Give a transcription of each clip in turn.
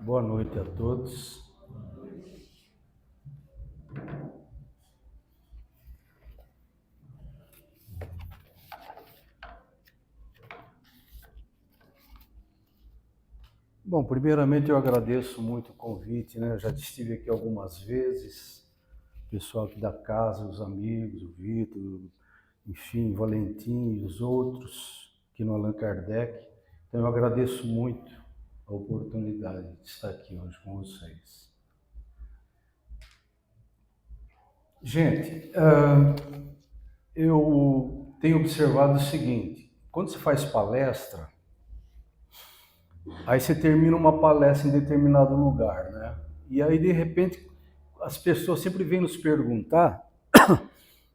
Boa noite a todos. Bom, primeiramente eu agradeço muito o convite, né? Eu já estive aqui algumas vezes, o pessoal aqui da casa, os amigos, o Vitor, enfim, o Valentim e os outros aqui no Allan Kardec. Então eu agradeço muito a oportunidade de estar aqui hoje com vocês. Gente, eu tenho observado o seguinte: quando você faz palestra, aí você termina uma palestra em determinado lugar, né? E aí, de repente, as pessoas sempre vêm nos perguntar,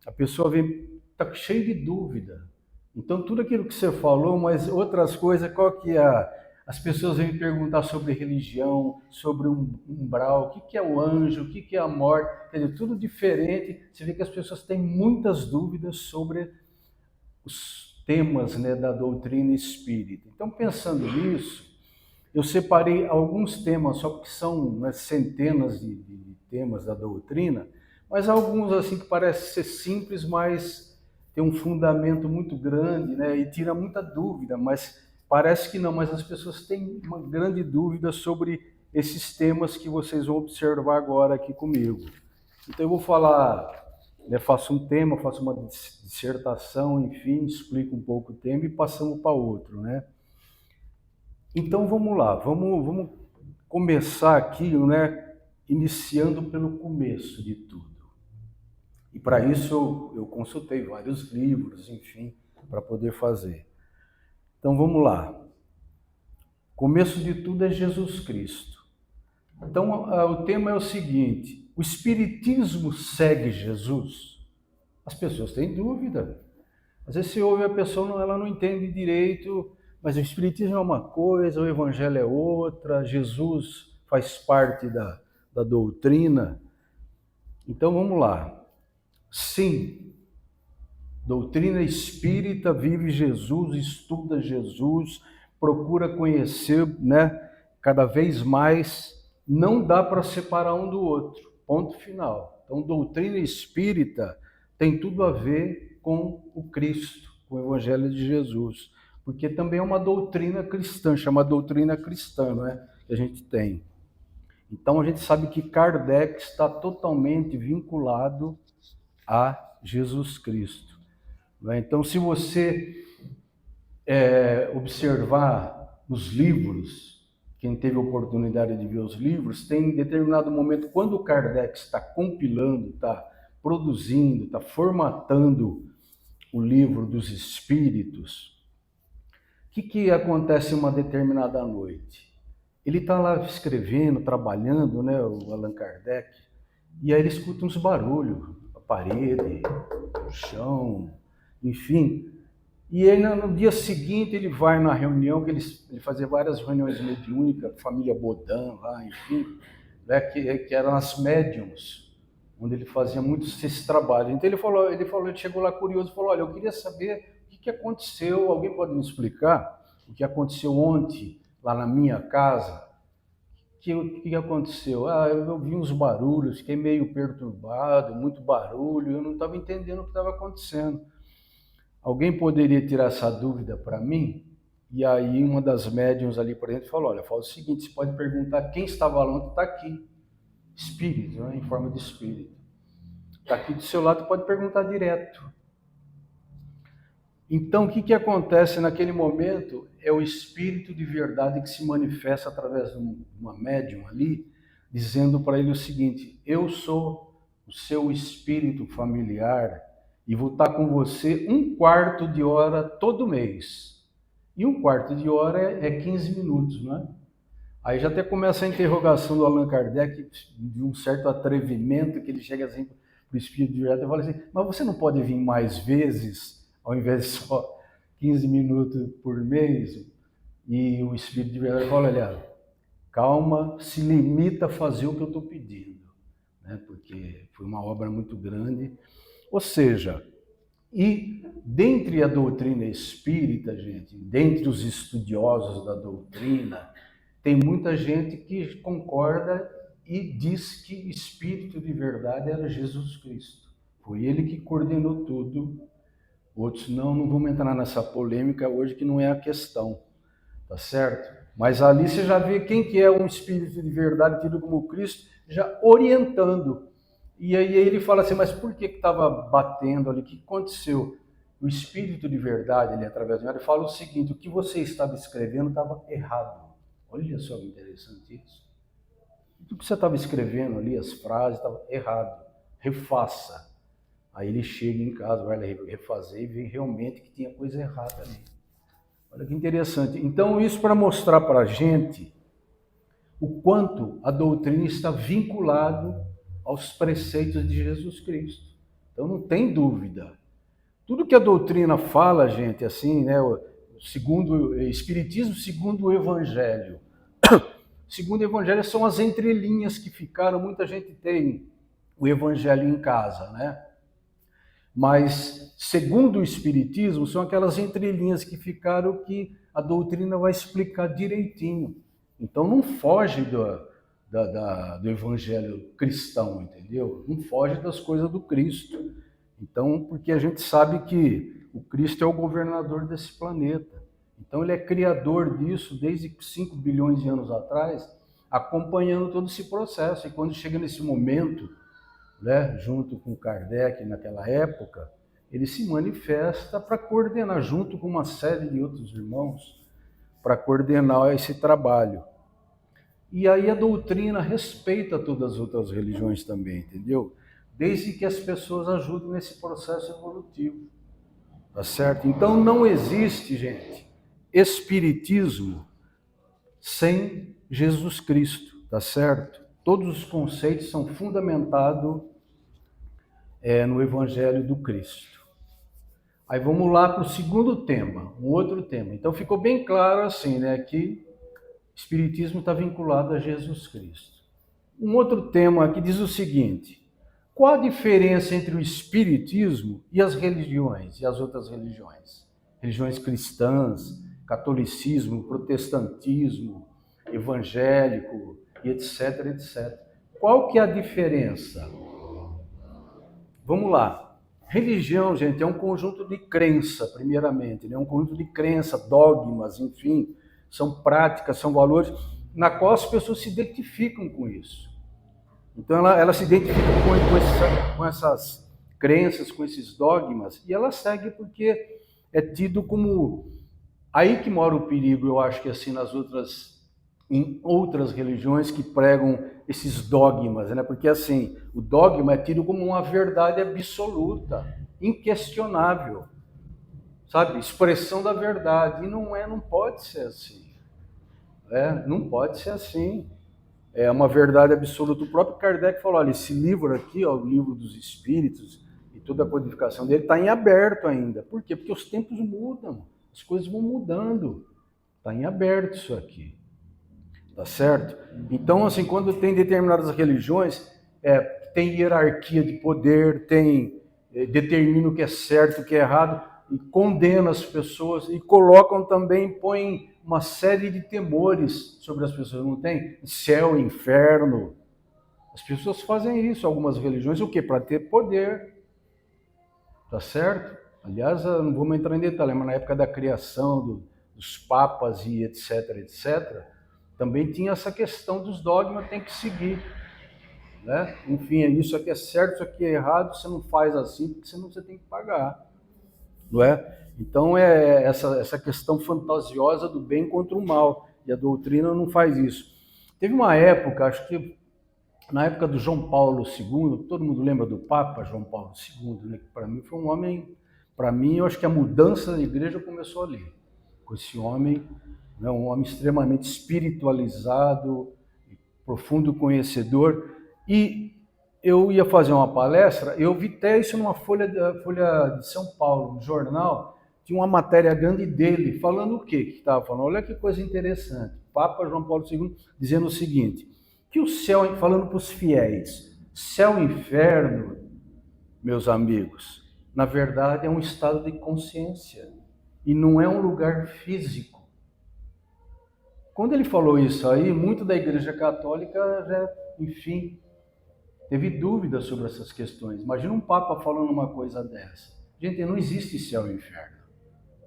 a pessoa vem, tá cheia de dúvida. Então, tudo aquilo que você falou, mas outras coisas, qual que é? As pessoas vêm perguntar sobre religião, sobre um umbral, o que é o anjo, o que é a morte, quer dizer, tudo diferente. Você vê que as pessoas têm muitas dúvidas sobre os temas, né, da doutrina espírita. Então, pensando nisso, eu separei alguns temas, só porque são, né, centenas de temas da doutrina, mas alguns assim que parecem ser simples, mas tem um fundamento muito grande, né, e tira muita dúvida, mas parece que não, mas as pessoas têm uma grande dúvida sobre esses temas que vocês vão observar agora aqui comigo. Então eu vou falar, né, faço um tema, faço uma dissertação, enfim, explico um pouco o tema e passamos para outro, né? Então vamos lá, vamos começar aqui, né, iniciando pelo começo de tudo. E para isso eu consultei vários livros, enfim, para poder fazer. Então vamos lá. Começo de tudo é Jesus Cristo. Então o tema é o seguinte: o Espiritismo segue Jesus? As pessoas têm dúvida. Às vezes você ouve a pessoa, ela não entende direito, mas o Espiritismo é uma coisa, o Evangelho é outra, Jesus faz parte da doutrina. Então vamos lá. Sim, doutrina espírita, vive Jesus, estuda Jesus, procura conhecer, né, cada vez mais. Não dá para separar um do outro, ponto final. Então, doutrina espírita tem tudo a ver com o Cristo, com o Evangelho de Jesus, porque também é uma doutrina cristã, chama doutrina cristã, não é? Que a gente tem. Então, a gente sabe que Kardec está totalmente vinculado a Jesus Cristo. Então, se você observar os livros, quem teve a oportunidade de ver os livros, tem em determinado momento, quando o Kardec está compilando, está produzindo, está formatando o livro dos Espíritos, o que acontece uma determinada noite? Ele está lá escrevendo, trabalhando, né, o Allan Kardec, e aí ele escuta uns barulhos, a parede, o chão, enfim. E aí no dia seguinte ele vai na reunião, que ele fazia várias reuniões mediúnicas, família Bodin lá, enfim, né, que eram as médiums, onde ele fazia muitos esse trabalho. Então ele chegou lá curioso e falou: olha, eu queria saber o que aconteceu, alguém pode me explicar o que aconteceu ontem lá na minha casa? O que aconteceu? Eu vi uns barulhos, fiquei meio perturbado, muito barulho, eu não estava entendendo o que estava acontecendo. Alguém poderia tirar essa dúvida para mim? E aí uma das médiums ali por dentro falou: olha, fala o seguinte, você pode perguntar quem estava lá ontem, está aqui. Espírito, né? Em forma de espírito. Está aqui do seu lado, pode perguntar direto. Então, o que acontece naquele momento é o espírito de verdade que se manifesta através de uma médium ali, dizendo para ele o seguinte: eu sou o seu espírito familiar e vou estar com você 1/4 de hora todo mês. E 1/4 de hora é 15 minutos, não é? Aí já até começa a interrogação do Allan Kardec, de um certo atrevimento, que ele chega assim para o espírito de verdade e fala assim: mas você não pode vir mais vezes, ao invés de só 15 minutos por mês? E o espírito de verdade fala: olha, calma, se limita a fazer o que eu estou pedindo, né? Porque foi uma obra muito grande. Ou seja, e dentre a doutrina espírita, gente, dentre os estudiosos da doutrina, tem muita gente que concorda e diz que Espírito de verdade era Jesus Cristo. Foi ele que coordenou tudo. Outros não vamos entrar nessa polêmica hoje, que não é a questão, tá certo? Mas ali você já vê quem que é um Espírito de verdade, tido como Cristo, já orientando. E aí ele fala assim, mas por que estava batendo ali? O que aconteceu? O Espírito de verdade, ele através de ele fala o seguinte, o que você estava escrevendo estava errado. Olha só que interessante isso. O que você estava escrevendo ali, as frases, estava errado. Refaça. Aí ele chega em casa, vai refazer e vê realmente que tinha coisa errada ali. Olha que interessante. Então, isso para mostrar para a gente o quanto a doutrina está vinculado aos preceitos de Jesus Cristo. Então, não tem dúvida. Tudo que a doutrina fala, gente, assim, né, segundo o Espiritismo, segundo o Evangelho. Segundo o Evangelho são as entrelinhas que ficaram, muita gente tem o Evangelho em casa, né? Mas, segundo o Espiritismo, são aquelas entrelinhas que ficaram que a doutrina vai explicar direitinho. Então, não foge do Evangelho cristão, entendeu? Não foge das coisas do Cristo. Então, porque a gente sabe que o Cristo é o governador desse planeta. Então, ele é criador disso desde 5 bilhões de anos atrás, acompanhando todo esse processo. E quando chega nesse momento, né, junto com Kardec naquela época, ele se manifesta para coordenar, junto com uma série de outros irmãos, para coordenar esse trabalho. E aí a doutrina respeita todas as outras religiões também, entendeu? Desde que as pessoas ajudem nesse processo evolutivo, tá certo? Então não existe, gente, espiritismo sem Jesus Cristo, tá certo? Todos os conceitos são fundamentados no Evangelho do Cristo. Aí vamos lá para o segundo tema, um outro tema. Então ficou bem claro assim, né, que o Espiritismo está vinculado a Jesus Cristo. Um outro tema aqui diz o seguinte: qual a diferença entre o Espiritismo e as religiões, e as outras religiões? Religiões cristãs, catolicismo, protestantismo, evangélico, e etc, etc. Qual que é a diferença? Vamos lá. Religião, gente, é um conjunto de crença, primeiramente, né? Um conjunto de crença, dogmas, enfim, são práticas, são valores, na qual as pessoas se identificam com isso. Então, ela se identifica com essas crenças, com esses dogmas, e ela segue porque é tido como... Aí que mora o perigo, eu acho que assim, em outras religiões que pregam esses dogmas, né? Porque assim, o dogma é tido como uma verdade absoluta, inquestionável, sabe? Expressão da verdade, e não pode ser assim, não pode ser assim. É uma verdade absoluta. O próprio Kardec falou, olha, esse livro aqui, ó, o livro dos Espíritos, e toda a codificação dele está em aberto ainda. Por quê? Porque os tempos mudam, as coisas vão mudando. Está em aberto isso aqui. Tá certo? Então, assim, quando tem determinadas religiões, tem hierarquia de poder, determina o que é certo, o que é errado, e condena as pessoas, e colocam também, põem uma série de temores sobre as pessoas, não tem? Céu, inferno. As pessoas fazem isso, algumas religiões, o quê? Para ter poder. Tá certo? Aliás, não vamos entrar em detalhe, mas na época da criação dos papas e etc, etc, também tinha essa questão dos dogmas, tem que seguir, né? Enfim, isso aqui é certo, isso aqui é errado, você não faz assim, porque senão você tem que pagar, não é? Então é essa questão fantasiosa do bem contra o mal, e a doutrina não faz isso. Teve uma época, acho que na época do João Paulo II, todo mundo lembra do Papa João Paulo II, né? Que para mim foi um homem, para mim eu acho que a mudança da igreja começou ali, com esse homem, né? Um homem extremamente espiritualizado, profundo conhecedor. E eu ia fazer uma palestra, eu vi até isso numa Folha de São Paulo, no jornal, tinha uma matéria grande dele, falando o quê? Que estava falando? Olha que coisa interessante. Papa João Paulo II dizendo o seguinte, que o céu, falando para os fiéis, céu e inferno, meus amigos, na verdade é um estado de consciência e não é um lugar físico. Quando ele falou isso aí, muito da Igreja Católica já, enfim, teve dúvidas sobre essas questões. Imagina um Papa falando uma coisa dessa. Gente, não existe céu e inferno.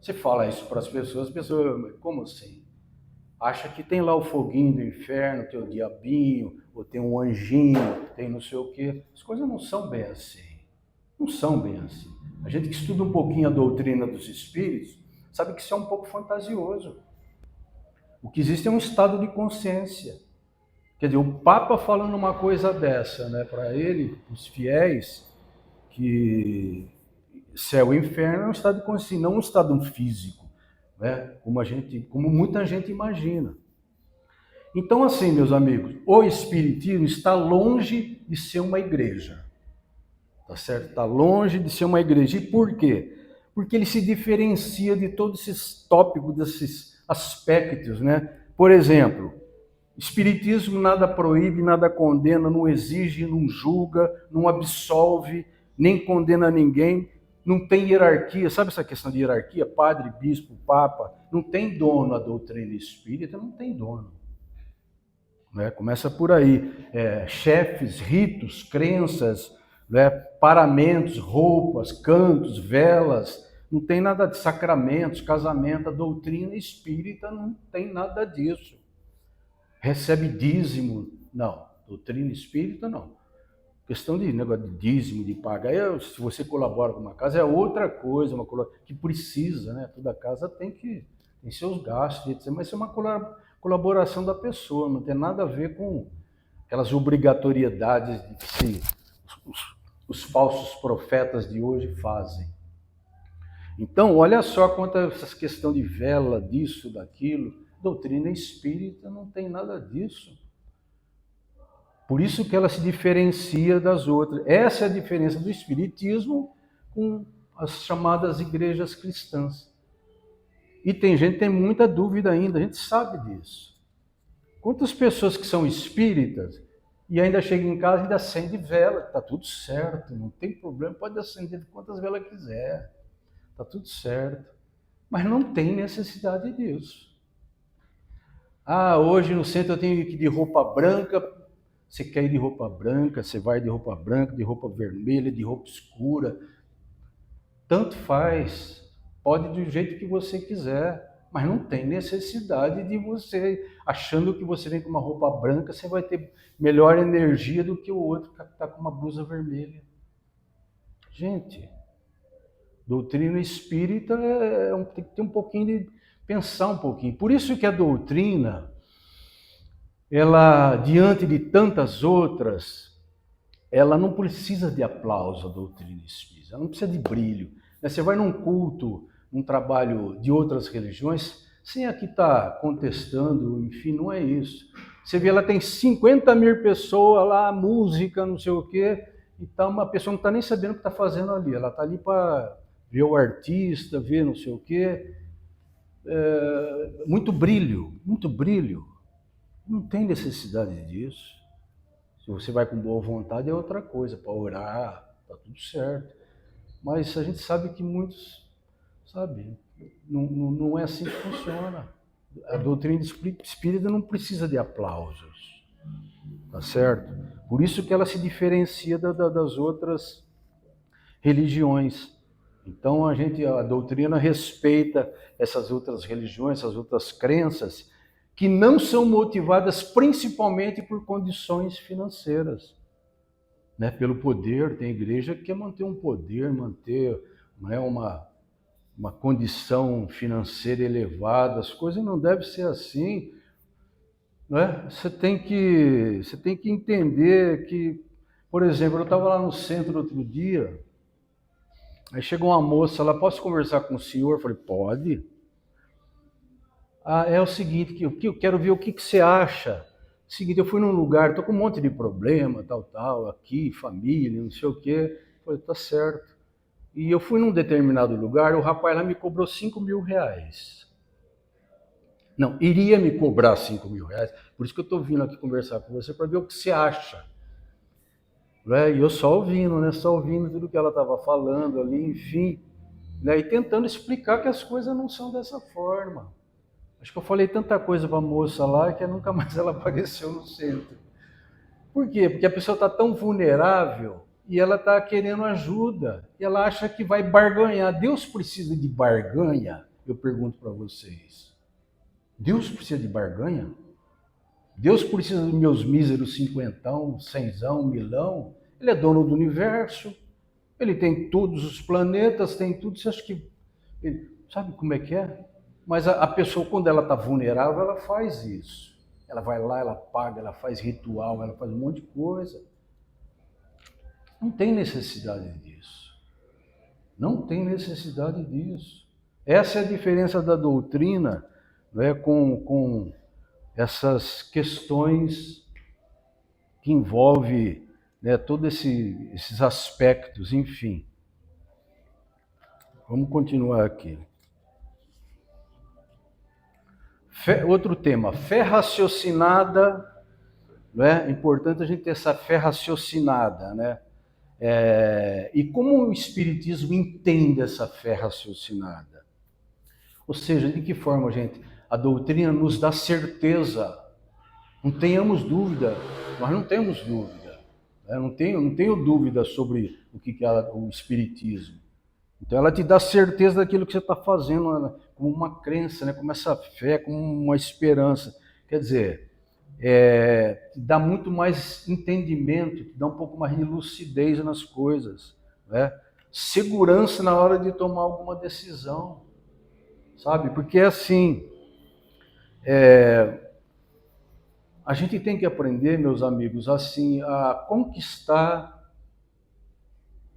Você fala isso para as pessoas, como assim? Acha que tem lá o foguinho do inferno, tem o diabinho, ou tem um anjinho, tem não sei o quê. As coisas não são bem assim. Não são bem assim. A gente que estuda um pouquinho a doutrina dos espíritos, sabe que isso é um pouco fantasioso. O que existe é um estado de consciência. Quer dizer, o Papa falando uma coisa dessa, né, para ele, os fiéis, que céu e inferno é um estado de consciência, não um estado físico, né, como muita gente imagina. Então, assim, meus amigos, o Espiritismo está longe de ser uma igreja. Tá certo? Está longe de ser uma igreja. E por quê? Porque ele se diferencia de todos esses tópicos, desses aspectos, né? Por exemplo, Espiritismo nada proíbe, nada condena, não exige, não julga, não absolve, nem condena ninguém, não tem hierarquia. Sabe essa questão de hierarquia? Padre, bispo, papa, não tem dono a doutrina espírita, não tem dono. Né? Começa por aí. Chefes, ritos, crenças, né? Paramentos, roupas, cantos, velas, não tem nada de sacramentos, casamento, a doutrina espírita não tem nada disso. Recebe dízimo, não. Doutrina espírita, não. Questão de negócio de dízimo, de pagar. Se você colabora com uma casa, é outra coisa, que precisa, né? Toda casa tem seus gastos, mas isso é uma colaboração da pessoa, não tem nada a ver com aquelas obrigatoriedades que os falsos profetas de hoje fazem. Então, olha só quanto a essa questão de vela, disso, daquilo. Doutrina espírita não tem nada disso. Por isso que ela se diferencia das outras. Essa é a diferença do espiritismo com as chamadas igrejas cristãs. E tem gente que tem muita dúvida ainda, a gente sabe disso. Quantas pessoas que são espíritas e ainda chegam em casa e ainda acende vela, está tudo certo, não tem problema, pode acender quantas velas quiser, está tudo certo. Mas não tem necessidade disso. Hoje no centro eu tenho que ir de roupa branca. Você quer ir de roupa branca, você vai de roupa branca, de roupa vermelha, de roupa escura. Tanto faz. Pode do jeito que você quiser. Mas não tem necessidade de você, achando que você vem com uma roupa branca, você vai ter melhor energia do que o outro que está com uma blusa vermelha. Gente, doutrina espírita tem que ter um pouquinho de pensar um pouquinho. Por isso que a doutrina, ela, diante de tantas outras, ela não precisa de aplauso, a doutrina espírita, ela não precisa de brilho. Você vai num culto, num trabalho de outras religiões, sem aqui estar contestando, enfim, não é isso. Você vê, ela tem 50 mil pessoas lá, música, não sei o quê, e tá uma pessoa não está nem sabendo o que está fazendo ali, ela está ali para ver o artista, ver não sei o quê. Muito brilho, muito brilho. Não tem necessidade disso. Se você vai com boa vontade é outra coisa, para orar, está tudo certo. Mas a gente sabe que muitos, sabe, não é assim que funciona. A doutrina espírita não precisa de aplausos, tá certo? Por isso que ela se diferencia das outras religiões. Então a doutrina respeita essas outras religiões, essas outras crenças, que não são motivadas principalmente por condições financeiras, né? Pelo poder. Tem igreja que quer manter um poder, manter, não é, uma condição financeira elevada. As coisas não devem ser assim, né? Você tem que entender que, por exemplo, eu estava lá no centro outro dia, aí chegou uma moça lá: posso conversar com o senhor? Eu falei: pode. É o seguinte, que eu quero ver o que você acha. Seguinte, eu fui num lugar, estou com um monte de problema, tal, aqui, família, não sei o quê. Eu falei: tá certo. E eu fui num determinado lugar, o rapaz lá me cobrou 5 mil reais. Não, iria me cobrar 5 mil reais. Por isso que eu estou vindo aqui conversar com você, para ver o que você acha. E eu só ouvindo, né? Só ouvindo tudo que ela estava falando ali, enfim. Né? E tentando explicar que as coisas não são dessa forma. Acho que eu falei tanta coisa para a moça lá que nunca mais ela apareceu no centro. Por quê? Porque a pessoa está tão vulnerável e ela está querendo ajuda. E ela acha que vai barganhar. Deus precisa de barganha? Eu pergunto para vocês. Deus precisa de barganha? Deus precisa dos meus míseros cinquentão, cenzão, milão? Ele é dono do universo. Ele tem todos os planetas, tem tudo. Você acha que... Sabe como é que é? Mas a pessoa, quando ela está vulnerável, ela faz isso. Ela vai lá, ela paga, ela faz ritual, ela faz um monte de coisa. Não tem necessidade disso. Não tem necessidade disso. Essa é a diferença da doutrina, né, com essas questões que envolvem, né, todos esses aspectos, enfim. Vamos continuar aqui. Outro tema, fé raciocinada, né? É importante a gente ter essa fé raciocinada, né? E como o Espiritismo entende essa fé raciocinada? Ou seja, de que forma, gente? A doutrina nos dá certeza. Não tenhamos dúvida, nós não temos dúvida. Né? Não tenho dúvida sobre o que é o Espiritismo. Então ela te dá certeza daquilo que você está fazendo, né? Como uma crença, né? Como essa fé, como uma esperança. Quer dizer, te dá muito mais entendimento, te dá um pouco mais de lucidez nas coisas, né? Segurança na hora de tomar alguma decisão, sabe? Porque assim, a gente tem que aprender, meus amigos, assim, a conquistar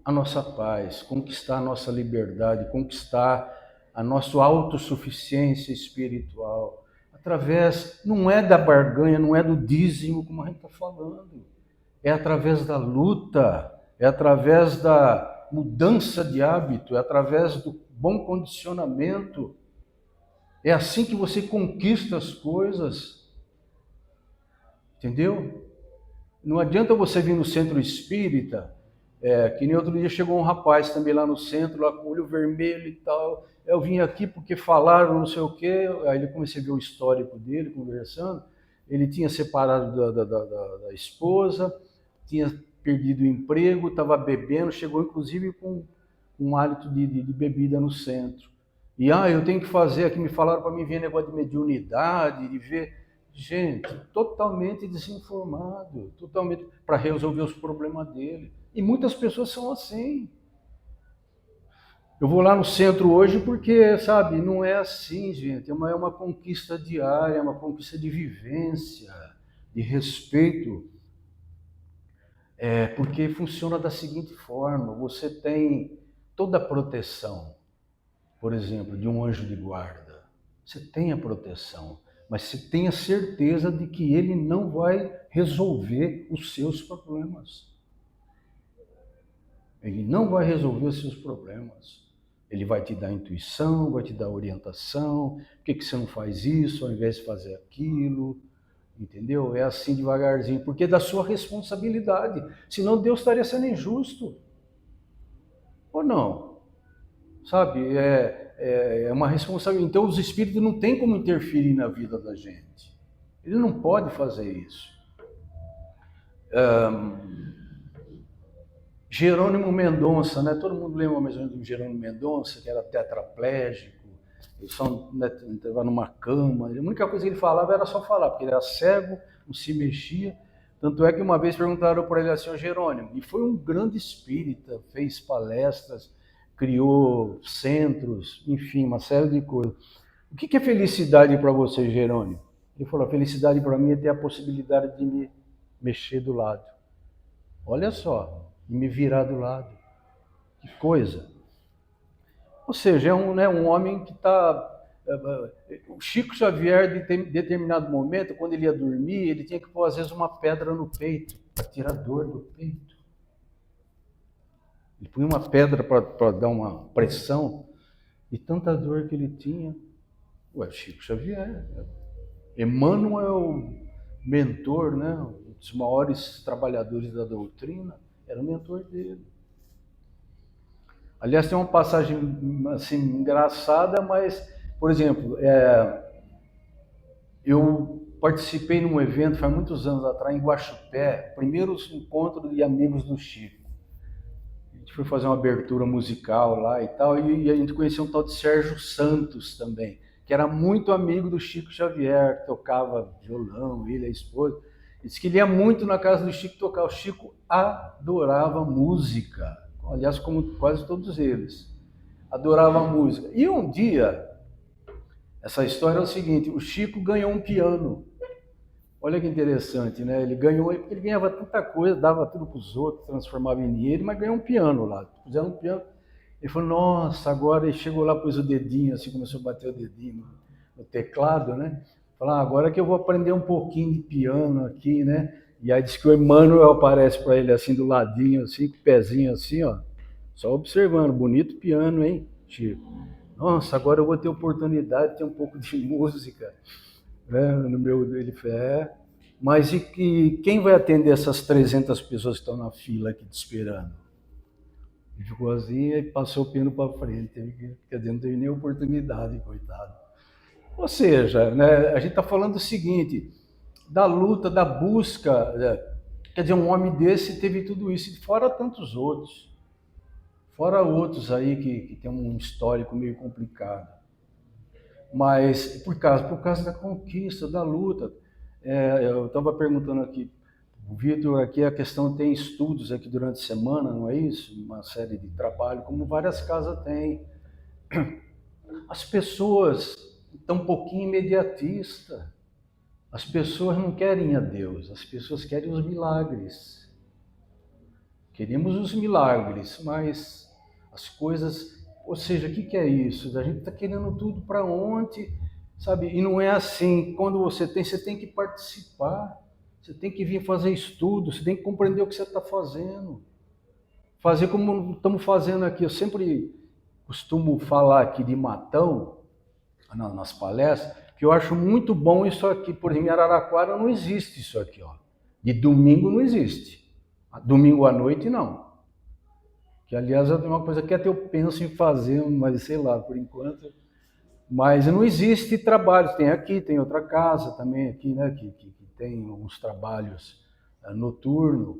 a nossa paz, conquistar a nossa liberdade, conquistar a nossa autossuficiência espiritual, através, não é da barganha, não é do dízimo, como a gente está falando, é através da luta, é através da mudança de hábito, é através do bom condicionamento, é assim que você conquista as coisas, entendeu? Não adianta você vir no centro espírita, que nem outro dia chegou um rapaz também lá no centro, lá com o olho vermelho e tal. Eu vim aqui porque falaram não sei o quê. Aí ele comecei a ver o histórico dele, conversando. Ele tinha separado da esposa, tinha perdido o emprego, estava bebendo, chegou inclusive com um hálito de bebida no centro. E eu tenho que fazer aqui, me falaram para mim ver negócio de mediunidade, de ver. Gente, totalmente desinformado, totalmente para resolver os problemas dele. E muitas pessoas são assim. Eu vou lá no centro hoje porque, sabe, não é assim, gente. É uma conquista diária, é uma conquista de vivência, de respeito. Porque funciona da seguinte forma: você tem toda a proteção, por exemplo, de um anjo de guarda. Você tem a proteção, mas você tem a certeza de que ele não vai resolver os seus problemas. Ele não vai resolver os seus problemas. Ele vai te dar intuição, vai te dar orientação. Por que você não faz isso ao invés de fazer aquilo? Entendeu? É assim devagarzinho, porque é da sua responsabilidade. Senão Deus estaria sendo injusto. Ou não? Sabe? É uma responsabilidade. Então os espíritos não têm como interferir na vida da gente. Ele não pode fazer isso. Jerônimo Mendonça, né? Todo mundo lembra mais ou menos do Jerônimo Mendonça, que era tetraplégico, ele só estava numa cama. A única coisa que ele falava era só falar, porque ele era cego, não se mexia. Tanto é que uma vez perguntaram para ele assim, o Jerônimo, e foi um grande espírita, fez palestras, criou centros, enfim, uma série de coisas. O que é felicidade para você, Jerônimo? Ele falou, a felicidade para mim é ter a possibilidade de me mexer do lado. Olha só, e me virar do lado. Que coisa. Ou seja, um homem que está... O Chico Xavier, em determinado momento, quando ele ia dormir, ele tinha que pôr, às vezes, uma pedra no peito, para tirar dor do peito. Ele punha uma pedra para dar uma pressão, e tanta dor que ele tinha. Ué, Chico Xavier. Emmanuel, mentor, né? Um dos maiores trabalhadores da doutrina, era o mentor dele. Aliás, tem uma passagem assim engraçada, mas, por exemplo, Eu participei num evento, faz muitos anos atrás, em Guaxupé, primeiros encontros de amigos do Chico. A gente foi fazer uma abertura musical lá e tal, e a gente conheceu um tal de Sérgio Santos também, que era muito amigo do Chico Xavier, que tocava violão, ele, a esposa. Ele disse que ele ia muito na casa do Chico tocar. O Chico adorava música, aliás, como quase todos eles. Adorava música. E um dia, essa história é o seguinte, o Chico ganhou um piano. Olha que interessante, né? Ele ganhou, ele ganhava tanta coisa, dava tudo para os outros, transformava em dinheiro, mas ganhou um piano lá. Puseram um piano. Ele falou, nossa, agora ele chegou lá, pôs o dedinho, assim, começou a bater o dedinho no teclado, né? Falou, agora que eu vou aprender um pouquinho de piano aqui, né? E aí diz que o Emmanuel aparece para ele assim do ladinho, assim, com o pezinho assim, ó. Só observando, bonito piano, hein, Chico? Nossa, agora eu vou ter oportunidade de ter um pouco de música, né? No meu, ele falou, mas e quem vai atender essas 300 pessoas que estão na fila aqui te esperando? Ele ficou assim e passou o pino para frente, quer dizer, não teve nem oportunidade, coitado. Ou seja, né, a gente está falando o seguinte, da luta, da busca, né? Quer dizer, um homem desse teve tudo isso, fora tantos outros. Fora outros aí que tem um histórico meio complicado. Mas por causa da conquista, da luta. Eu estava perguntando aqui, o Vitor, aqui a questão tem estudos aqui durante a semana, não é isso? Uma série de trabalho, como várias casas têm. As pessoas estão um pouquinho imediatistas. As pessoas não querem a Deus, as pessoas querem os milagres. Queremos os milagres, mas as coisas, ou seja, o que é isso? A gente está querendo tudo para ontem, sabe? E não é assim. Quando você tem que participar, você tem que vir fazer estudo, você tem que compreender o que você está fazendo. Fazer como estamos fazendo aqui. Eu sempre costumo falar aqui de Matão, nas palestras, que eu acho muito bom isso aqui. Por exemplo, em Araraquara não existe isso aqui, ó. De domingo não existe. Domingo à noite não. Que aliás é uma coisa que até eu penso em fazer, mas sei lá, por enquanto. Mas não existe trabalho. Tem aqui, tem outra casa também aqui, né? Que tem alguns trabalhos noturnos.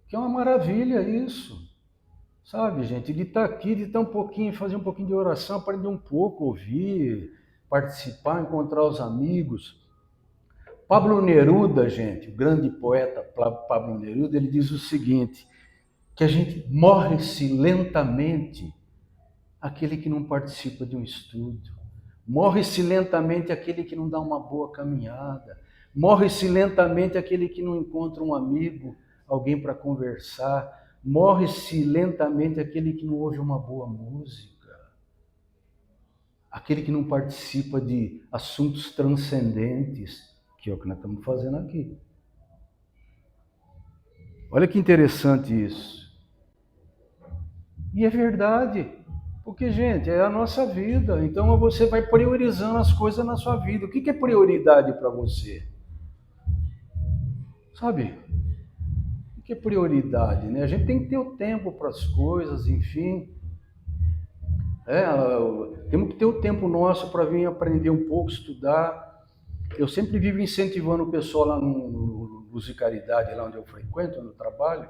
Que é uma maravilha isso. Sabe, gente? De estar aqui, de estar um pouquinho, fazer um pouquinho de oração, aprender um pouco, ouvir, participar, encontrar os amigos. Pablo Neruda, gente, o grande poeta Pablo Neruda, ele diz o seguinte, que a gente morre-se lentamente aquele que não participa de um estudo, morre-se lentamente aquele que não dá uma boa caminhada, morre-se lentamente aquele que não encontra um amigo, alguém para conversar, morre-se lentamente aquele que não ouve uma boa música, aquele que não participa de assuntos transcendentes, que é o que nós estamos fazendo aqui. Olha que interessante isso. E é verdade, porque, gente, é a nossa vida. Então você vai priorizando as coisas na sua vida. O que é prioridade para você? Sabe? O que é prioridade? Né? A gente tem que ter o tempo para as coisas, enfim. Temos que ter o tempo nosso para vir aprender um pouco, estudar. Eu sempre vivo incentivando o pessoal lá no Luz e Caridade, lá onde eu frequento, no trabalho,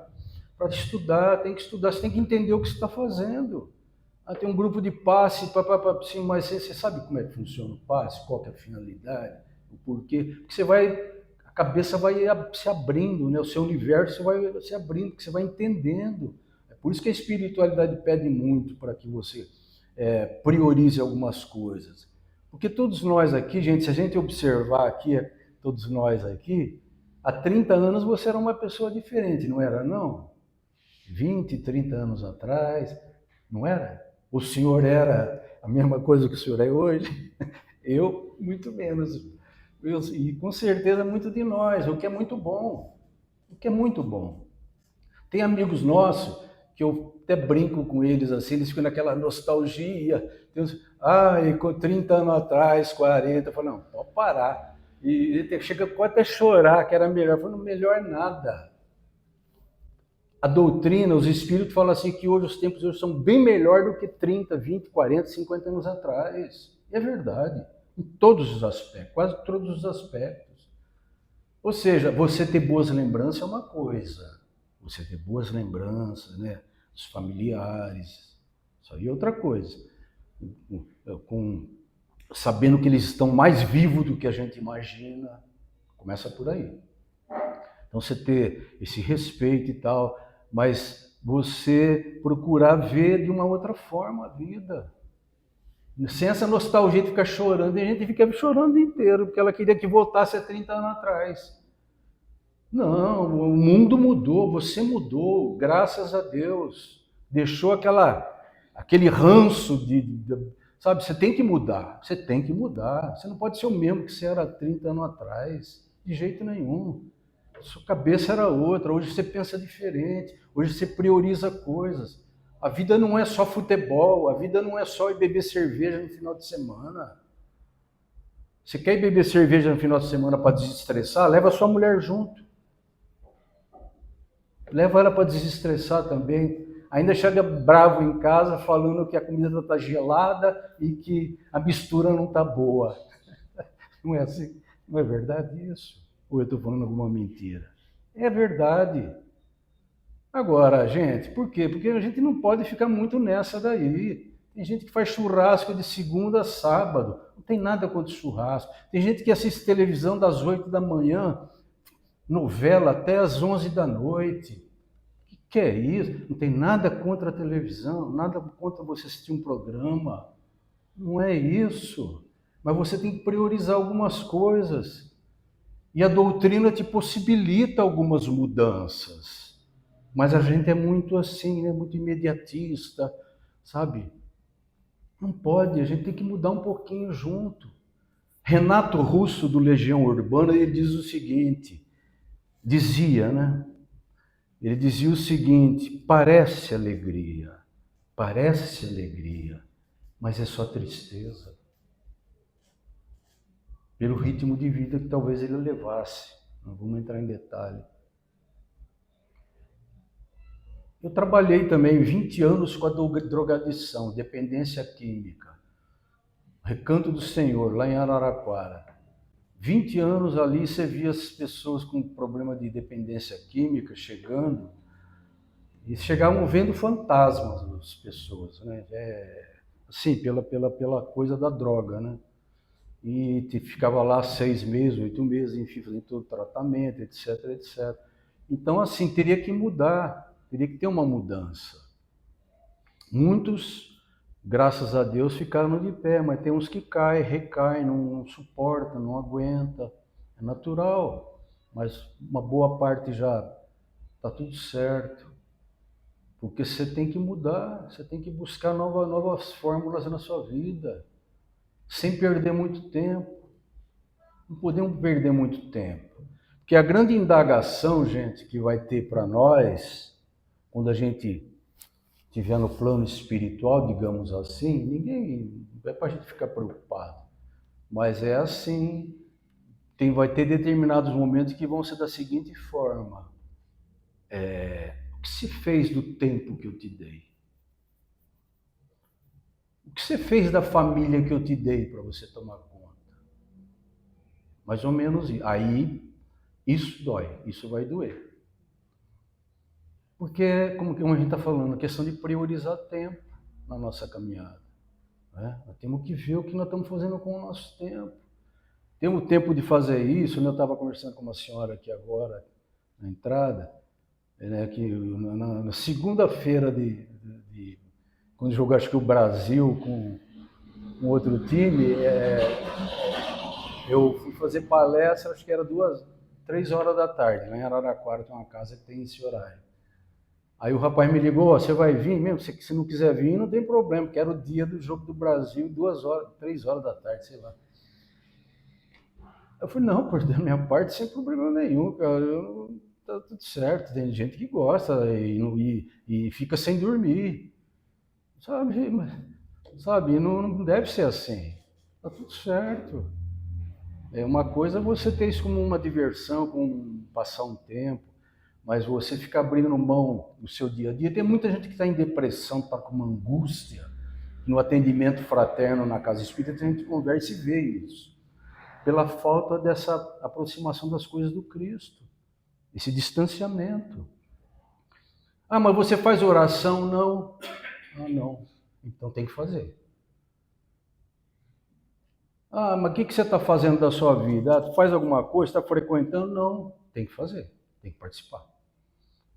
para estudar, tem que estudar, você tem que entender o que você está fazendo. Tem um grupo de passe, sim, mas você sabe como é que funciona o passe, qual que é a finalidade, o porquê, porque a cabeça vai se abrindo, né? O seu universo vai se abrindo, porque você vai entendendo. É por isso que a espiritualidade pede muito para que você priorize algumas coisas. Porque todos nós aqui, gente, se a gente observar aqui, todos nós aqui, há 30 anos você era uma pessoa diferente, não era não? 20, 30 anos atrás, não era? O senhor era a mesma coisa que o senhor é hoje? Eu, muito menos. E com certeza muito de nós, o que é muito bom. O que é muito bom. Tem amigos nossos que eu até brinco com eles assim, eles ficam naquela nostalgia. Com 30 anos atrás, 40, eu falo, não, pode parar. E chega até a chorar, que era melhor. Eu falo, não, melhor nada. A doutrina, os espíritos falam assim que hoje os tempos hoje são bem melhor do que 30, 20, 40, 50 anos atrás. E é verdade. em todos os aspectos, quase todos os aspectos. Ou seja, você ter boas lembranças é uma coisa, você ter boas lembranças, né, dos familiares, isso aí é outra coisa. Sabendo que eles estão mais vivos do que a gente imagina, começa por aí. Então você ter esse respeito e tal, mas você procurar ver de uma outra forma a vida. Sem essa nostalgia de ficar chorando, e a gente fica chorando o dia inteiro, porque ela queria que voltasse há 30 anos atrás. Não, o mundo mudou, você mudou, graças a Deus. Deixou aquele ranço sabe, você tem que mudar, você tem que mudar. Você não pode ser o mesmo que você era há 30 anos atrás, de jeito nenhum. Sua cabeça era outra, hoje você pensa diferente, hoje você prioriza coisas. A vida não é só futebol, a vida não é só ir beber cerveja no final de semana. Você quer ir beber cerveja no final de semana para desestressar? Leva a sua mulher junto. Leva ela para desestressar também. Ainda chega bravo em casa falando que a comida está gelada e que a mistura não está boa. Não é assim? Não é verdade isso? Ou eu estou falando alguma mentira? É verdade. Agora, gente, por quê? Porque a gente não pode ficar muito nessa daí. Tem gente que faz churrasco de segunda a sábado. Não tem nada contra churrasco. Tem gente que assiste televisão das 8 da manhã, novela até às 11 da noite. O que é isso? Não tem nada contra a televisão, nada contra você assistir um programa. Não é isso. Mas você tem que priorizar algumas coisas. E a doutrina te possibilita algumas mudanças. Mas a gente é muito assim, né? Muito imediatista, sabe? Não pode, a gente tem que mudar um pouquinho junto. Renato Russo, do Legião Urbana, ele diz o seguinte, dizia, né? Ele dizia o seguinte, parece alegria, mas é só tristeza. Pelo ritmo de vida que talvez ele levasse. Não vamos entrar em detalhe. Eu trabalhei também 20 anos com a drogadição, dependência química. Recanto do Senhor, lá em Araraquara. 20 anos ali você via as pessoas com problema de dependência química chegando e chegavam vendo fantasmas das pessoas, né? Assim, pela coisa da droga, né? E ficava lá 6 meses, 8 meses, enfim, fazendo todo o tratamento, etc, etc. Então, assim, teria que mudar, teria que ter uma mudança. Muitos, graças a Deus, ficaram de pé, mas tem uns que caem, recaem, não suportam, não aguentam. É natural, mas uma boa parte já está tudo certo. Porque você tem que mudar, você tem que buscar novas fórmulas na sua vida, sem perder muito tempo. Não podemos perder muito tempo. Porque a grande indagação, gente, que vai ter para nós, quando a gente estiver no plano espiritual, digamos assim, ninguém é para a gente ficar preocupado. Mas é assim, vai ter determinados momentos que vão ser da seguinte forma. O que se fez do tempo que eu te dei? O que você fez da família que eu te dei para você tomar conta? Mais ou menos isso. Aí, isso dói, isso vai doer. Porque, como a gente está falando, a questão de priorizar tempo na nossa caminhada. Né? Nós temos que ver o que nós estamos fazendo com o nosso tempo. Temos tempo de fazer isso, né? Eu estava conversando com uma senhora aqui agora, na entrada, né, que na segunda-feira quando jogou acho que o Brasil com outro time, eu fui fazer palestra, acho que era 3 horas da tarde, lá em Araraquara tem uma casa que tem esse horário. Aí o rapaz me ligou, você vai vir mesmo? Se não quiser vir, não tem problema, porque era o dia do jogo do Brasil, 3 horas da tarde, sei lá. Eu falei, não, por da minha parte, sem problema nenhum, cara, tá tudo certo, tem gente que gosta e fica sem dormir, sabe, não deve ser assim, tá tudo certo. Uma coisa é você ter isso como uma diversão, como passar um tempo, mas você ficar abrindo mão do seu dia a dia. Tem muita gente que está em depressão, está com uma angústia, No atendimento fraterno na casa espírita, a gente conversa e vê isso. Pela falta dessa aproximação das coisas do Cristo. Esse distanciamento. Ah, mas você faz oração? Não. Ah, não. Então tem que fazer. Ah, mas o que você está fazendo da sua vida? Ah, faz alguma coisa? Está frequentando? Não. Tem que fazer. Tem que participar.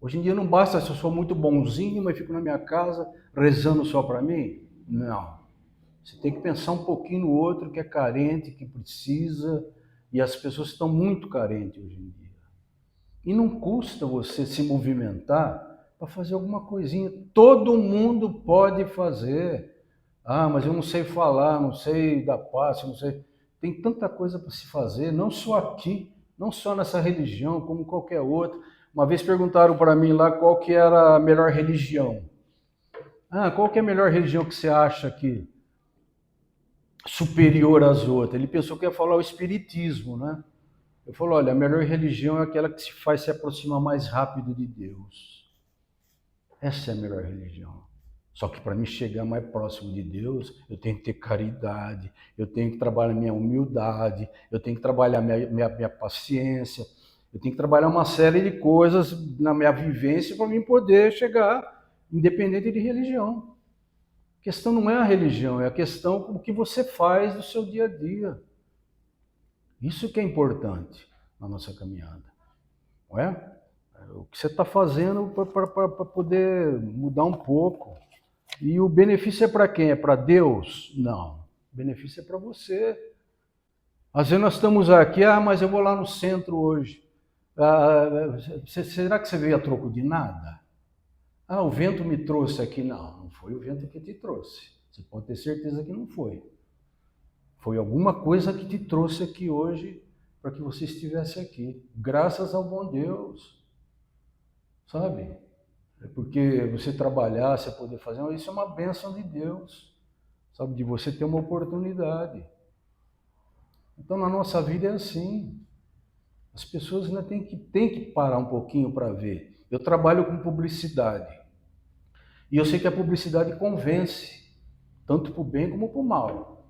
Hoje em dia não basta se eu sou muito bonzinho, mas fico na minha casa rezando só para mim. Não. Você tem que pensar um pouquinho no outro que é carente, que precisa, e as pessoas estão muito carentes hoje em dia. E não custa você se movimentar para fazer alguma coisinha. Todo mundo pode fazer. Ah, mas eu não sei falar, não sei dar passo, não sei. Tem tanta coisa para se fazer, não só aqui, não só nessa religião, como qualquer outra. Uma vez perguntaram para mim lá qual que era a melhor religião. Ah, qual que é a melhor religião que você acha que superior às outras? Ele pensou que ia falar o espiritismo, né? Eu falo, olha, a melhor religião é aquela que se faz se aproximar mais rápido de Deus. Essa é a melhor religião. Só que para me chegar mais próximo de Deus, eu tenho que ter caridade, eu tenho que trabalhar minha humildade, eu tenho que trabalhar minha paciência, eu tenho que trabalhar uma série de coisas na minha vivência para mim poder chegar, independente de religião. A questão não é a religião, é a questão do que você faz no seu dia a dia. Isso que é importante na nossa caminhada, não é? O que você está fazendo para poder mudar um pouco. E o benefício é para quem? É para Deus? Não. O benefício é para você. Às vezes nós estamos aqui, mas eu vou lá no centro hoje. Será que você veio a troco de nada? Ah, o vento me trouxe aqui. Não, não foi o vento que te trouxe. Você pode ter certeza que não foi. Foi alguma coisa que te trouxe aqui hoje para que você estivesse aqui. Graças ao bom Deus. Sabe? É porque você trabalhar, você poder fazer, isso é uma bênção de Deus. Sabe? De você ter uma oportunidade. Então, na nossa vida é assim. As pessoas ainda têm que parar um pouquinho para ver. Eu trabalho com publicidade. E eu sei que a publicidade convence, tanto para o bem como para o mal.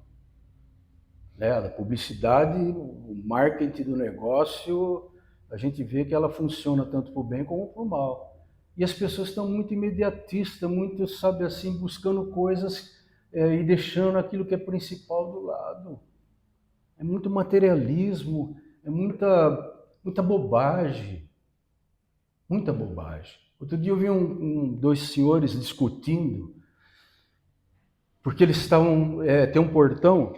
Né? A publicidade, o marketing do negócio, a gente vê que ela funciona tanto para o bem como para o mal. E as pessoas estão muito imediatistas, muito, sabe assim, buscando coisas e deixando aquilo que é principal do lado. É muito materialismo, é muita bobagem. Muita bobagem. Outro dia eu vi dois senhores discutindo, porque eles estavam, tem um portão,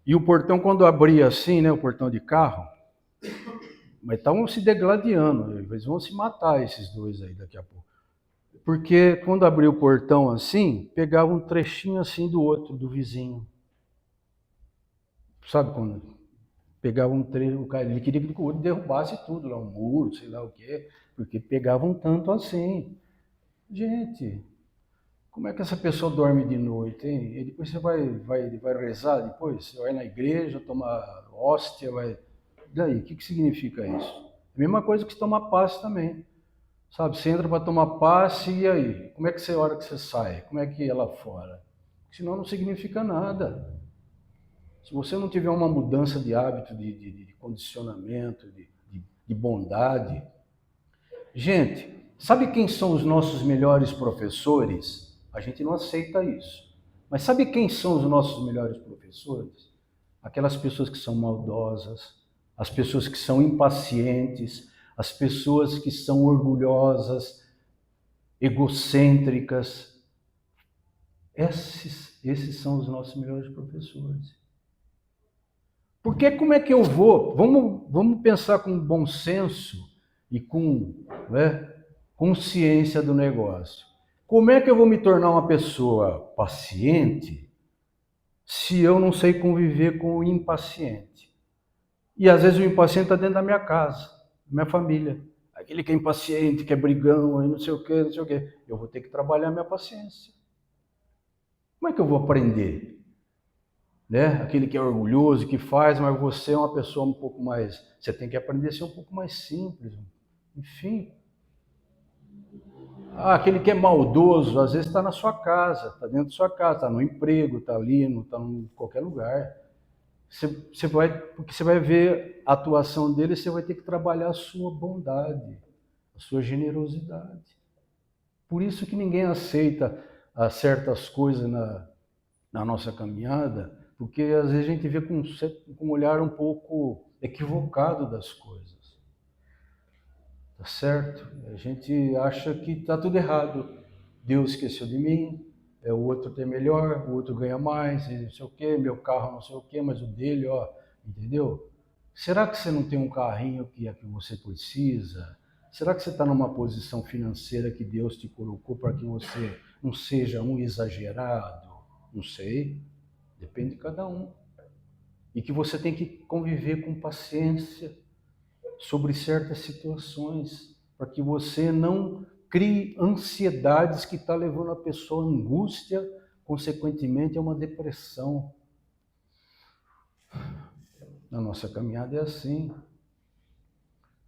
e o portão quando abria assim, né, o portão de carro, mas estavam se degladiando, eles vão se matar esses dois aí daqui a pouco. Porque quando abria o portão assim, pegava um trechinho assim do outro, do vizinho. Sabe quando pegava um trecho, ele queria que o outro derrubasse tudo, lá, um muro, sei lá o quê, porque pegavam tanto assim. Gente, como é que essa pessoa dorme de noite, hein? E depois você vai rezar depois? Você vai na igreja, tomar hóstia, vai... Daí, o que significa isso? A mesma coisa que tomar passe também. Sabe, você entra para tomar passe e aí? Como é que você, a hora que você sai? Como é que é lá fora? Senão não significa nada. Se você não tiver uma mudança de hábito, de condicionamento, de bondade... Gente, sabe quem são os nossos melhores professores? A gente não aceita isso. Mas sabe quem são os nossos melhores professores? Aquelas pessoas que são maldosas, as pessoas que são impacientes, as pessoas que são orgulhosas, egocêntricas. Esses são os nossos melhores professores. Porque como é que eu vou? Vamos pensar com bom senso e com consciência do negócio. Como é que eu vou me tornar uma pessoa paciente se eu não sei conviver com o impaciente? E às vezes o impaciente está dentro da minha casa, da minha família. Aquele que é impaciente, que é brigão, não sei o quê, não sei o quê. Eu vou ter que trabalhar a minha paciência. Como é que eu vou aprender? Né? Aquele que é orgulhoso, que faz, mas você é uma pessoa um pouco mais... Você tem que aprender a ser um pouco mais simples. Enfim. Ah, aquele que é maldoso, às vezes está na sua casa, está dentro da sua casa, está no emprego, está ali, não está em qualquer lugar. Porque você vai ver a atuação dele, você vai ter que trabalhar a sua bondade, a sua generosidade. Por isso que ninguém aceita certas coisas na nossa caminhada, porque às vezes a gente vê com um olhar um pouco equivocado das coisas. Tá certo? A gente acha que está tudo errado. Deus esqueceu de mim, o outro tem melhor, o outro ganha mais, não sei o quê, meu carro não sei o quê, mas o dele, ó, entendeu? Será que você não tem um carrinho que é que você precisa? Será que você está numa posição financeira que Deus te colocou para que você não seja um exagerado? Não sei, depende de cada um. E que você tem que conviver com paciência sobre certas situações, para que você não crie ansiedades que está levando a pessoa à angústia, consequentemente a uma depressão. Na nossa caminhada é assim.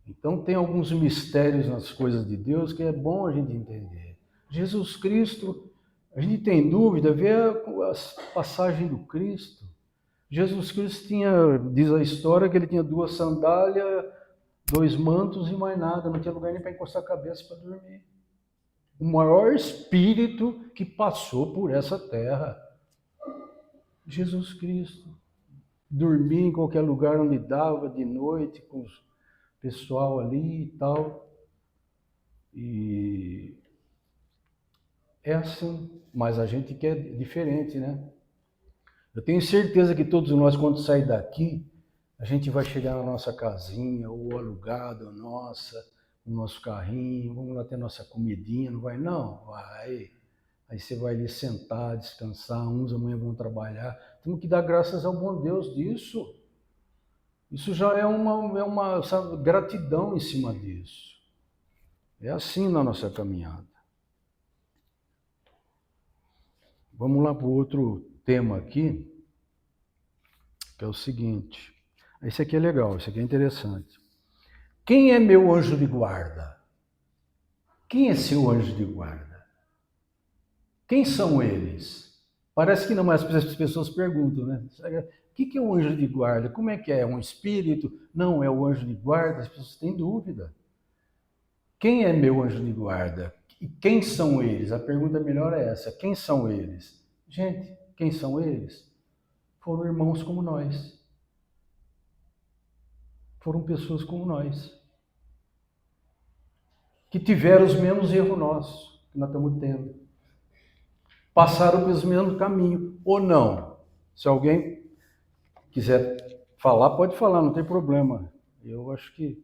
Então tem alguns mistérios nas coisas de Deus que é bom a gente entender. Jesus Cristo, a gente tem dúvida, vê a passagem do Cristo. Jesus Cristo tinha, diz a história, que ele tinha 2 sandálias, 2 mantos e mais nada, não tinha lugar nem para encostar a cabeça para dormir. O maior espírito que passou por essa terra, Jesus Cristo. Dormia em qualquer lugar onde dava, de noite, com o pessoal ali e tal. E é assim, mas a gente quer diferente, né? Eu tenho certeza que todos nós, quando sair daqui, a gente vai chegar na nossa casinha, ou alugada, ou nossa, o nosso carrinho, vamos lá ter nossa comidinha, não vai? Não, vai. Aí você vai ali sentar, descansar, uns amanhã vão trabalhar. Temos que dar graças ao bom Deus disso. Isso já é uma sabe, gratidão em cima disso. É assim na nossa caminhada. Vamos lá para o outro tema aqui, que é o seguinte. Esse aqui é legal, esse aqui é interessante. Quem é meu anjo de guarda? Quem é seu anjo de guarda? Quem são eles? Parece que não, mas as pessoas perguntam, né? O que é um anjo de guarda? Como é que é? É um espírito? Não, é o anjo de guarda? As pessoas têm dúvida. Quem é meu anjo de guarda? E quem são eles? A pergunta melhor é essa. Quem são eles? Gente, quem são eles? Foram irmãos como nós. Foram pessoas como nós. Que tiveram os mesmos erros nossos que nós estamos tendo. Passaram pelos mesmos caminhos, ou não. Se alguém quiser falar, pode falar, não tem problema. Eu acho que...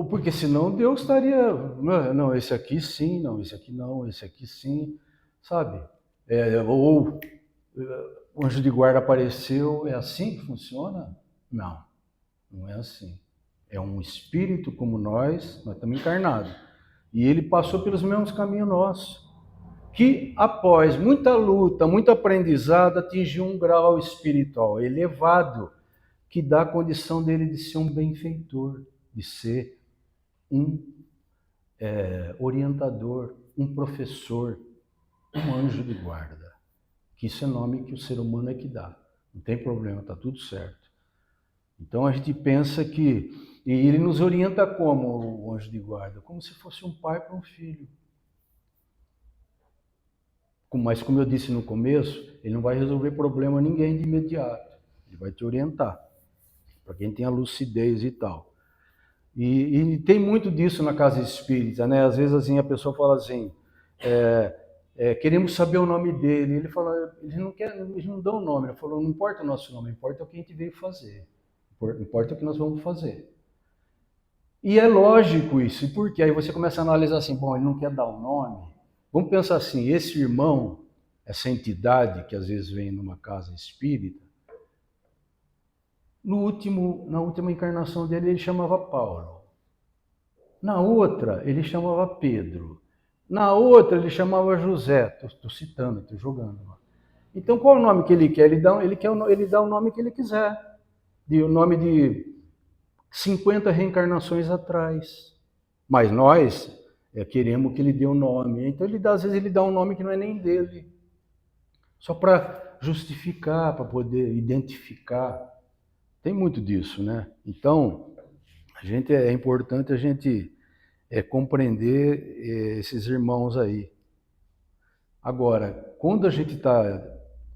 Porque senão Deus estaria... Não, esse aqui sim, não, esse aqui não, esse aqui sim, sabe? Ou o anjo de guarda apareceu, é assim que funciona? Não, não é assim. É um espírito como nós estamos encarnados. E ele passou pelos mesmos caminhos nossos. Que após muita luta, muito aprendizado, atingiu um grau espiritual elevado, que dá a condição dele de ser um benfeitor, de ser um orientador, um professor, um anjo de guarda. Que isso é nome que o ser humano é que dá. Não tem problema, está tudo certo. Então a gente pensa que... E ele nos orienta como o anjo de guarda? Como se fosse um pai para um filho. Mas como eu disse no começo, ele não vai resolver problema a ninguém de imediato. Ele vai te orientar, para quem tem a lucidez e tal. E tem muito disso na casa espírita, né? Às vezes assim, a pessoa fala assim, queremos saber o nome dele. Ele fala, eles não dão o nome. Ele falou, não importa o nosso nome, importa o que a gente veio fazer. Importa o que nós vamos fazer. E é lógico isso, porque aí você começa a analisar assim, bom, ele não quer dar o nome. Vamos pensar assim, esse irmão, essa entidade que às vezes vem numa casa espírita, na última encarnação dele ele chamava Paulo. Na outra ele chamava Pedro. Na outra ele chamava José. Estou citando, estou jogando. Então qual é o nome que ele quer? Ele dá o nome que ele quiser. O nome de 50 reencarnações atrás. Mas nós queremos que ele dê um nome. Então, às vezes, ele dá um nome que não é nem dele. Só para justificar, para poder identificar. Tem muito disso, né? Então, é importante a gente compreender esses irmãos aí. Agora, quando a gente está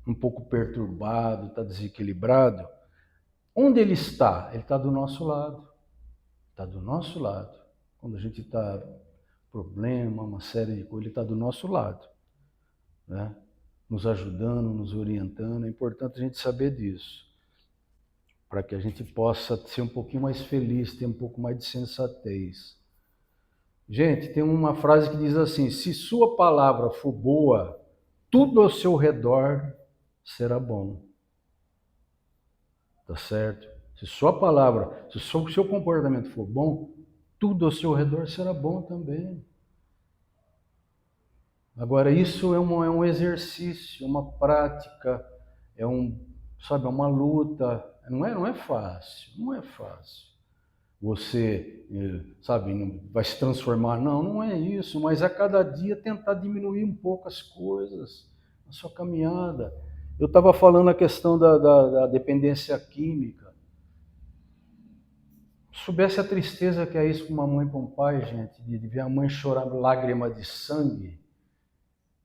um pouco perturbado, está desequilibrado, onde ele está? Ele está do nosso lado. Está do nosso lado. Quando a gente está problema, uma série de coisas, ele está do nosso lado, né? Nos ajudando, nos orientando. É importante a gente saber disso, para que a gente possa ser um pouquinho mais feliz, ter um pouco mais de sensatez. Gente, tem uma frase que diz assim: se sua palavra for boa, tudo ao seu redor será bom. Tá certo? Se sua palavra, se o seu comportamento for bom, tudo ao seu redor será bom também. Agora, isso é um exercício, uma prática, é uma luta. Não é fácil, não é fácil. Você, vai se transformar. Não é isso, mas a cada dia tentar diminuir um pouco as coisas, a sua caminhada. Eu estava falando a questão da dependência química. Se soubesse a tristeza que é isso para uma mãe e para um pai, gente, de ver a mãe chorar lágrima de sangue.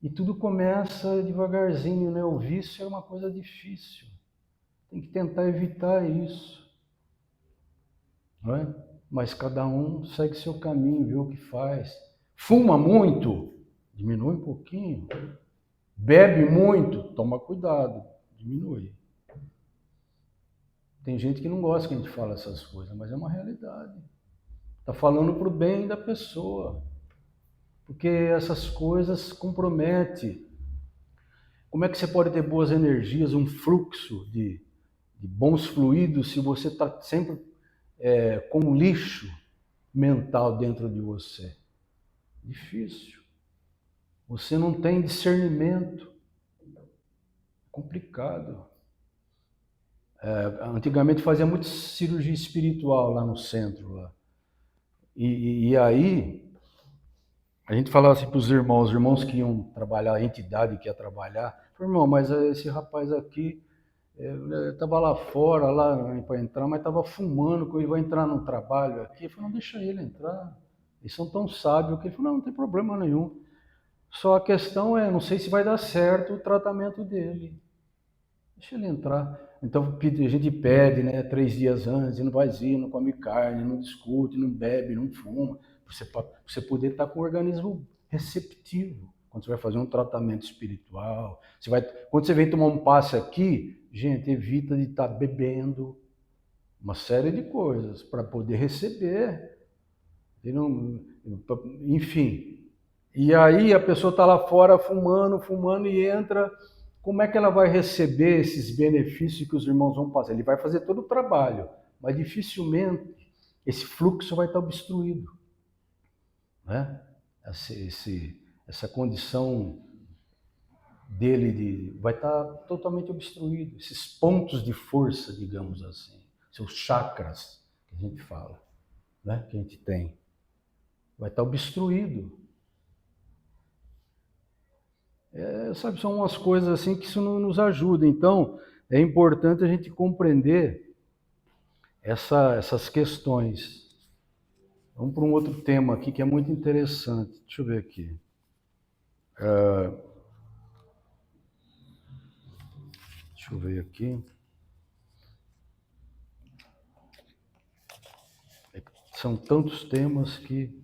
E tudo começa devagarzinho, né? O vício é uma coisa difícil. Tem que tentar evitar isso. Não é? Mas cada um segue seu caminho, vê o que faz. Fuma muito? Diminui um pouquinho. Bebe muito? Toma cuidado, diminui. Tem gente que não gosta que a gente fale essas coisas, mas é uma realidade. Está falando para o bem da pessoa. Porque essas coisas comprometem. Como é que você pode ter boas energias, um fluxo de bons fluidos, se você está sempre com lixo mental dentro de você? Difícil. Você não tem discernimento. Complicado. Antigamente fazia muita cirurgia espiritual lá no centro. Lá. E aí, a gente falava assim para os irmãos que iam trabalhar, a entidade que ia trabalhar, falou, irmão, mas esse rapaz aqui estava lá fora, lá para entrar, mas estava fumando, que ele vai entrar no trabalho aqui. Eu falei, não, deixa ele entrar. Eles são tão sábios que ele falou, não tem problema nenhum. Só a questão não sei se vai dar certo o tratamento dele. Deixa ele entrar. Então a gente pede, né, 3 dias antes, e não vai ir, não come carne, não discute, não bebe, não fuma, para você poder estar com o organismo receptivo. Quando você vai fazer um tratamento espiritual, quando você vem tomar um passe aqui, gente, evita de estar bebendo, uma série de coisas para poder receber. Enfim. E aí a pessoa está lá fora fumando e entra. Como é que ela vai receber esses benefícios que os irmãos vão passar? Ele vai fazer todo o trabalho, mas dificilmente esse fluxo vai estar obstruído, né? Essa condição dele vai estar totalmente obstruído. Esses pontos de força, digamos assim, seus chakras, que a gente fala, né? Que a gente tem, vai estar obstruído. São umas coisas assim que isso não nos ajuda. Então, é importante a gente compreender essas questões. Vamos para um outro tema aqui que é muito interessante. Deixa eu ver aqui. Deixa eu ver aqui. São tantos temas que...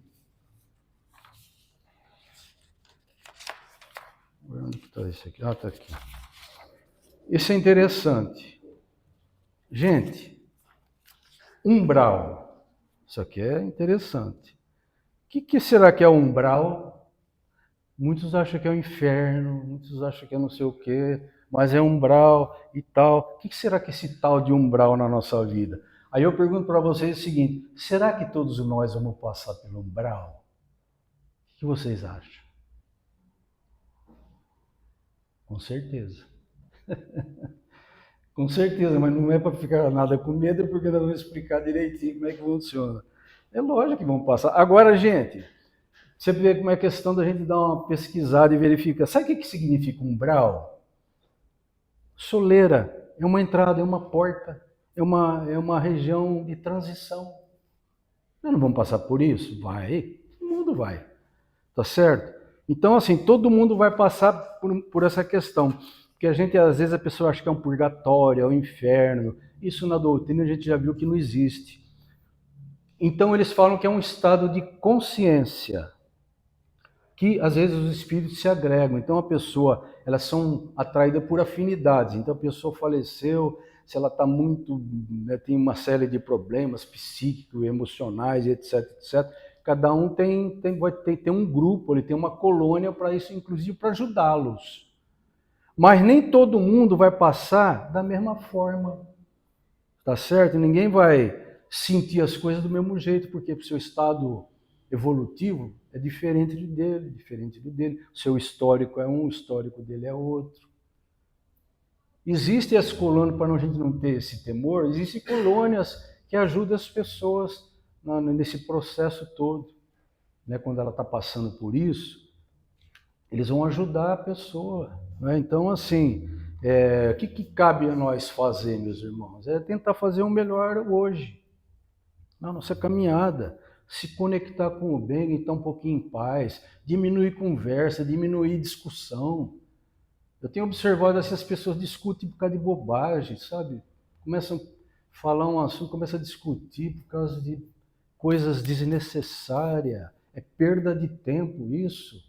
Onde que está esse aqui? Ah, está aqui. Esse é interessante. Gente, umbral. Isso aqui é interessante. O que será que é umbral? Muitos acham que é o inferno, muitos acham que é não sei o quê, mas é umbral e tal. O que será que é esse tal de umbral na nossa vida? Aí eu pergunto para vocês o seguinte, será que todos nós vamos passar pelo umbral? O que vocês acham? Com certeza. Com certeza, mas não é para ficar nada com medo, porque nós vamos explicar direitinho como é que funciona. É lógico que vão passar. Agora, gente, Você vê como é a questão da gente dar uma pesquisada e verificar. Sabe o que significa umbral? Soleira. É uma entrada, é uma porta, é uma região de transição. Nós não vamos passar por isso? Vai. Todo mundo vai. Tá certo? Então, assim, todo mundo vai passar por essa questão. Porque a gente, às vezes, a pessoa acha que é um purgatório, é um inferno. Isso na doutrina a gente já viu que não existe. Então, eles falam que é um estado de consciência, que às vezes os espíritos se agregam. Então, a pessoa, elas são atraídas por afinidades. Então, a pessoa faleceu, se ela está muito, né, tem uma série de problemas psíquicos, emocionais, etc, etc. Cada um tem um grupo, ele tem uma colônia para isso, inclusive para ajudá-los. Mas nem todo mundo vai passar da mesma forma, tá certo? Ninguém vai sentir as coisas do mesmo jeito, porque o seu estado evolutivo é diferente do dele, diferente do dele. O seu histórico é um, o histórico dele é outro. Existem as colônias, para a gente não ter esse temor, existem colônias que ajudam as pessoas nesse processo todo. Né? Quando ela está passando por isso, eles vão ajudar a pessoa. Né? Então, assim, o que cabe a nós fazer, meus irmãos? É tentar fazer o melhor hoje, na nossa caminhada. Se conectar com o bem, estar um pouquinho em paz, diminuir conversa, diminuir discussão. Eu tenho observado essas pessoas discutem por causa de bobagem, sabe? Começam a falar um assunto, começam a discutir por causa de coisas desnecessárias. É perda de tempo isso,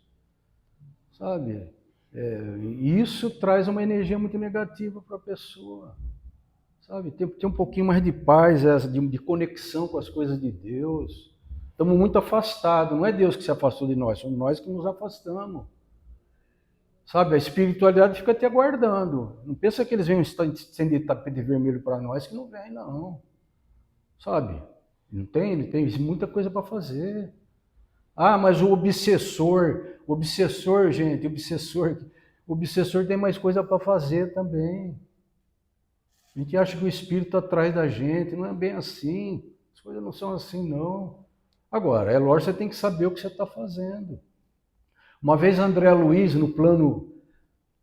sabe? E isso traz uma energia muito negativa para a pessoa, sabe? Ter um pouquinho mais de paz, de conexão com as coisas de Deus. Estamos muito afastados, não é Deus que se afastou de nós, somos nós que nos afastamos. Sabe, a espiritualidade fica te aguardando. Não pensa que eles vêm estender tapete vermelho para nós, que não vem, não. Sabe? Não tem, ele tem muita coisa para fazer. Ah, mas o obsessor, gente, o obsessor tem mais coisa para fazer também. A gente acha que o espírito está atrás da gente, não é bem assim. As coisas não são assim, não. Agora, é lógico que você tem que saber o que você está fazendo. Uma vez André Luiz, no plano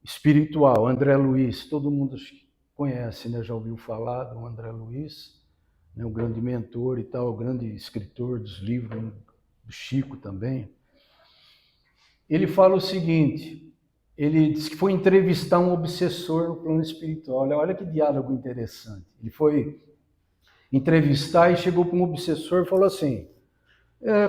espiritual, André Luiz, todo mundo conhece, né? Já ouviu falar do André Luiz, né? Um grande mentor e tal, um grande escritor dos livros, do Chico também. Ele fala o seguinte, ele disse que foi entrevistar um obsessor no plano espiritual. Olha que diálogo interessante. Ele foi entrevistar e chegou para um obsessor e falou assim,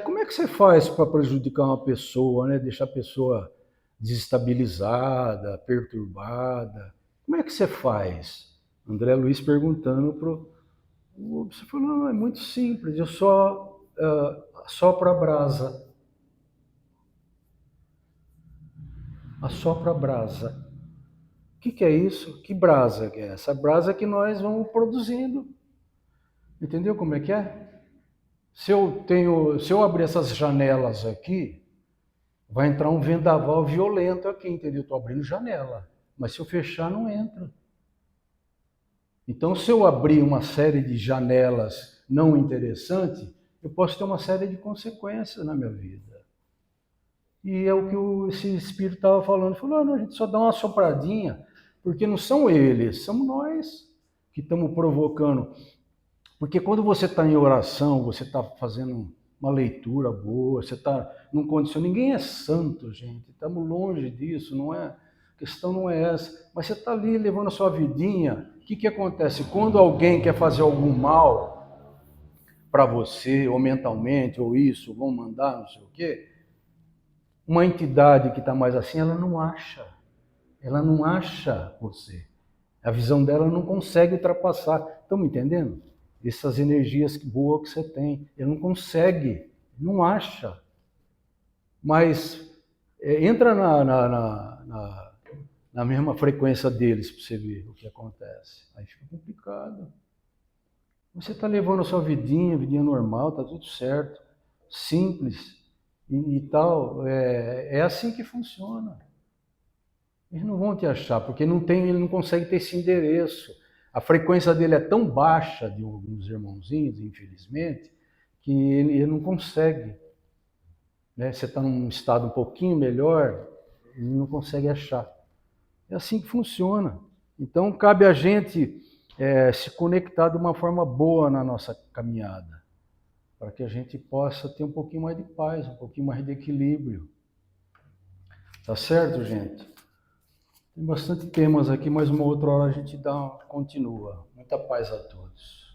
como é que você faz para prejudicar uma pessoa, né? Deixar a pessoa desestabilizada, perturbada? Como é que você faz? André Luiz perguntando para o obsessor, falou, não, é muito simples, eu só assopro a brasa. Assopro a brasa. O que é isso? Que brasa que é essa? Brasa que nós vamos produzindo. Entendeu como é que é? Se eu abrir essas janelas aqui, vai entrar um vendaval violento aqui, entendeu? Estou abrindo janela. Mas se eu fechar, não entra. Então, se eu abrir uma série de janelas não interessantes, eu posso ter uma série de consequências na minha vida. E é o que esse espírito estava falando. Ele falou, não, a gente só dá uma sopradinha, porque não são eles, somos nós que estamos provocando. Porque quando você está em oração, você está fazendo uma leitura boa, você está num condição. Ninguém é santo, gente. Estamos longe disso, não é? A questão não é essa. Mas você está ali levando a sua vidinha. O que acontece? Quando alguém quer fazer algum mal para você, ou mentalmente, ou isso, vão mandar, não sei o quê, uma entidade que está mais assim, ela não acha. Ela não acha você. A visão dela não consegue ultrapassar. Estão me entendendo? Essas energias boas que você tem. Ele não consegue, não acha. Mas entra na mesma frequência deles para você ver o que acontece. Aí fica complicado. Você está levando a sua vidinha normal, está tudo certo, simples e tal. É assim que funciona. Eles não vão te achar, porque ele não consegue ter esse endereço. A frequência dele é tão baixa, de alguns irmãozinhos, infelizmente, que ele não consegue. né? Você está num estado um pouquinho melhor, ele não consegue achar. É assim que funciona. Então, cabe a gente se conectar de uma forma boa na nossa caminhada, para que a gente possa ter um pouquinho mais de paz, um pouquinho mais de equilíbrio. Tá certo, gente? Tem bastante temas aqui, mas uma outra hora a gente continua. Muita paz a todos.